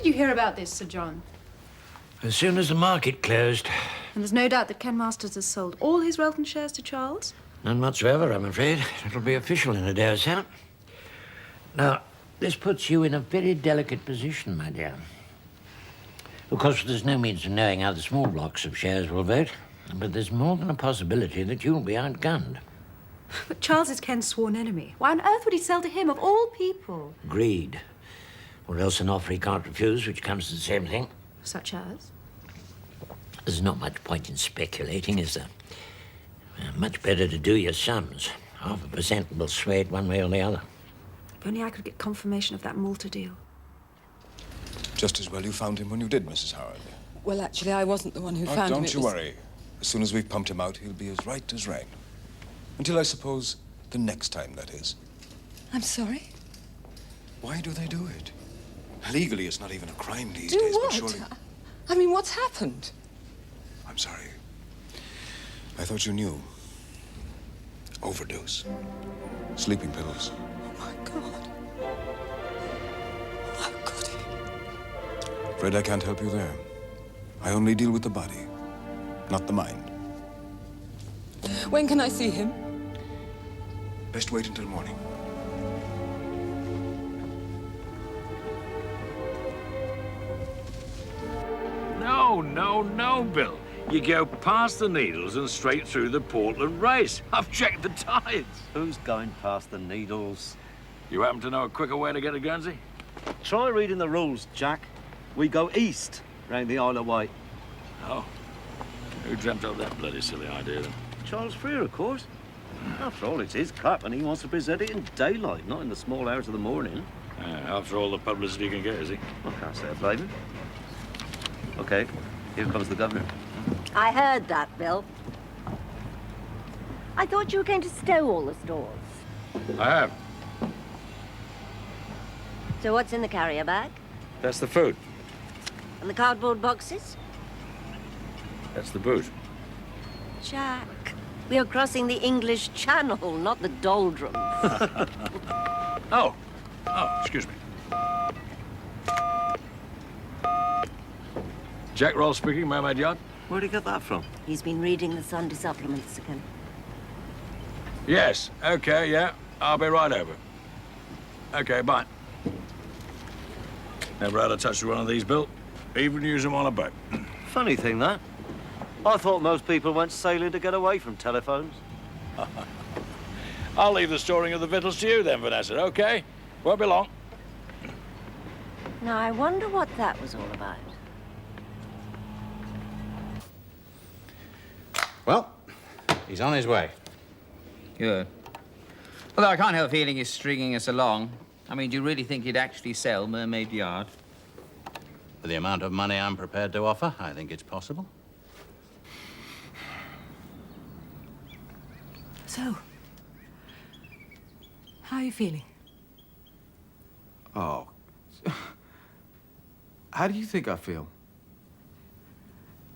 did you hear about this, Sir John? As soon as the market closed. And there's no doubt that Ken Masters has sold all his Relton shares to Charles? None whatsoever, I'm afraid. It'll be official in a day or so. Now, this puts you in a very delicate position, my dear. Of course, there's no means of knowing how the small blocks of shares will vote, but there's more than a possibility that you'll be outgunned. But Charles is Ken's sworn enemy. Why on earth would he sell to him, of all people? Greed. Or else an offer he can't refuse, which comes to the same thing. Such as? There's not much point in speculating, is there? Much better to do your sums. 0.5% will sway it one way or the other. If only I could get confirmation of that Malta deal. Just as well you found him when you did, Mrs. Howard. Well, actually, I wasn't the one who found him. Don't you worry. As soon as we've pumped him out, he'll be as right as rain. Until, I suppose, the next time, that is. I'm sorry? Why do they do it? Legally, it's not even a crime these Do days, what? but surely... I mean, what's happened? I'm sorry. I thought you knew. Overdose. Sleeping pills. Oh, my God. How could he? Afraid I can't help you there. I only deal with the body, not the mind. When can I see him? Best wait until morning. No, Bill. You go past the Needles and straight through the Portland race. I've checked the tides. Who's going past the Needles? You happen to know a quicker way to get to Guernsey? Try reading the rules, Jack. We go east, round the Isle of Wight. Oh. Who dreamt up that bloody silly idea, then? Charles Freer, of course. After all, it's his cup, and he wants to present it in daylight, not in the small hours of the morning. After all the publicity you can get, is he? I can't say I blame him. OK, here comes the governor. I heard that, Bill. I thought you were going to stow all the stores. I have. So what's in the carrier bag? That's the food. And the cardboard boxes? That's the booze. Jack, we are crossing the English Channel, not the doldrums. Oh, excuse me. Jack Roll speaking, Mermaid Yacht. Where'd he get that from? He's been reading the Sunday supplements again. Yes, okay, yeah. I'll be right over. Okay, bye. Never had a touch with one of these, Bill. Even use them on a boat. Funny thing, that. I thought most people went sailing to get away from telephones. I'll leave the storing of the victuals to you then, Vanessa, okay? Won't be long. Now, I wonder what that was all about. Well, he's on his way. Good. Although I can't help feeling he's stringing us along. I mean, do you really think he'd actually sell Mermaid Yard? For the amount of money I'm prepared to offer, I think it's possible. So, how are you feeling? Oh. How do you think I feel?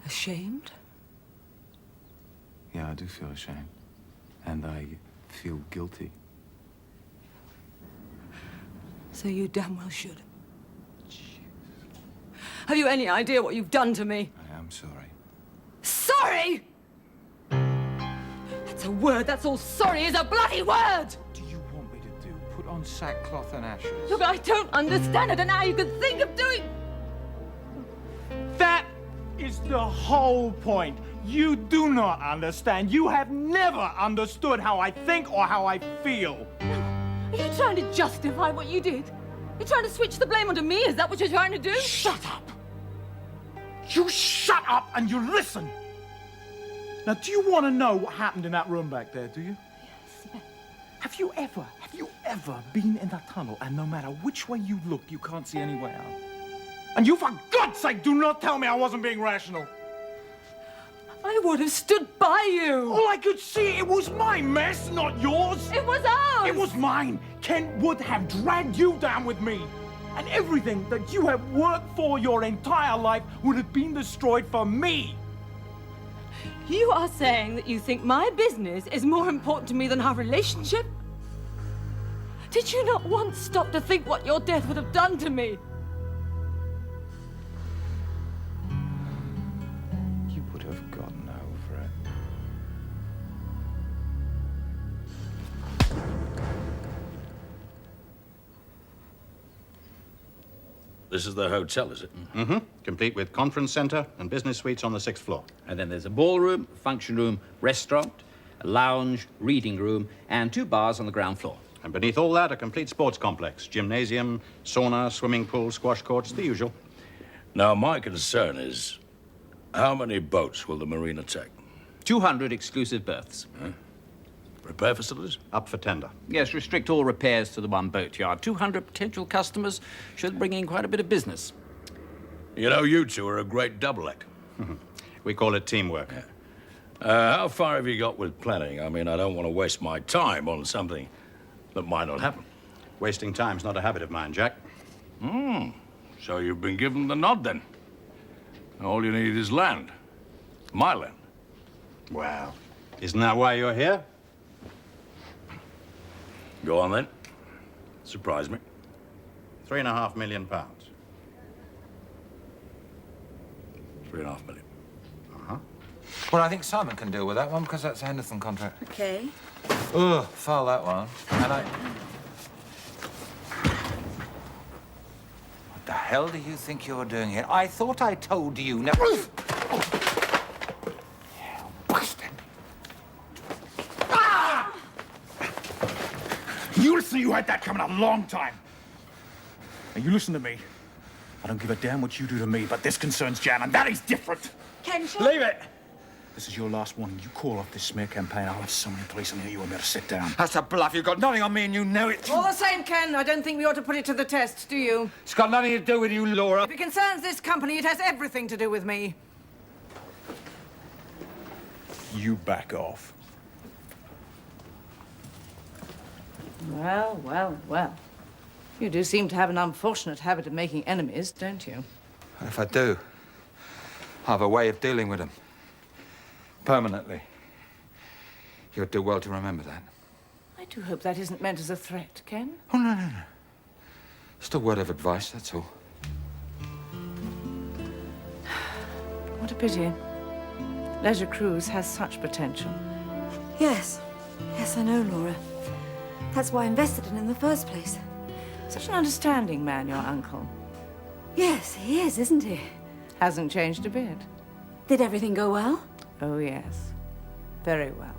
Ashamed? Yeah, I do feel ashamed. And I feel guilty. So you damn well should. Have you any idea what you've done to me? I am sorry. Sorry? That's a word. That's all sorry is, a bloody word! What do you want me to do? Put on sackcloth and ashes? Look, I don't understand it, and how you could think of doing... That is the whole point. You do not understand. You have never understood how I think or how I feel. Are you trying to justify what you did? You're trying to switch the blame onto me? Is that what you're trying to do? Shut up! You shut up and you listen! Now, do you want to know what happened in that room back there, do you? Yes. Have you ever been in that tunnel and no matter which way you look, you can't see any way out? And you, for God's sake, do not tell me I wasn't being rational. I would have stood by you. All I could see, it was my mess, not yours. It was ours. It was mine. Ken would have dragged you down with me. And everything that you have worked for your entire life would have been destroyed for me. You are saying that you think my business is more important to me than our relationship? Did you not once stop to think what your death would have done to me? This is the hotel, is it? Mm-hmm. Complete with conference centre and business suites on the 6th floor. And then there's a ballroom, function room, restaurant, a lounge, reading room, and 2 bars on the ground floor. And beneath all that, a complete sports complex. Gymnasium, sauna, swimming pool, squash courts, the usual. Now, my concern is, how many boats will the marina take? 200 exclusive berths. Repair facilities? Up for tender. Yes, restrict all repairs to the one boatyard. 200 potential customers should bring in quite a bit of business. You know, you two are a great double-act. We call it teamwork. How far have you got with planning? I mean, I don't want to waste my time on something that might not happen. Wasting time's not a habit of mine, Jack. So you've been given the nod, then? All you need is land. My land. Well, isn't that why you're here? Go on, then. Surprise me. £3.5 million. £3.5 million. Well, I think Simon can deal with that one because that's a Henderson contract. Okay. Ugh, file that one. And I... What the hell do you think you're doing here? I thought I told you never... You bastard! Ah! You listen, you had that coming a long time. Now, you listen to me. I don't give a damn what you do to me, but this concerns Jan, and that is different. Ken, Leave it! This is your last one. You call off this smear campaign, I'll have someone in police and you and better sit down. That's a bluff. You've got nothing on me and you know it. All the same, Ken, I don't think we ought to put it to the test, do you? It's got nothing to do with you, Laura. If it concerns this company, it has everything to do with me. You back off. Well, well, well. You do seem to have an unfortunate habit of making enemies, don't you? And if I do, I have a way of dealing with them. Permanently. You'd do well to remember that. I do hope that isn't meant as a threat, Ken. Oh, no, no, no. Just a word of advice, that's all. What a pity. Leisure cruise has such potential. Yes. Yes, I know, Laura. That's why I invested in it in the first place. Such an understanding man, your uncle. Yes, he is, isn't he? Hasn't changed a bit. Did everything go well? Oh, yes. Very well.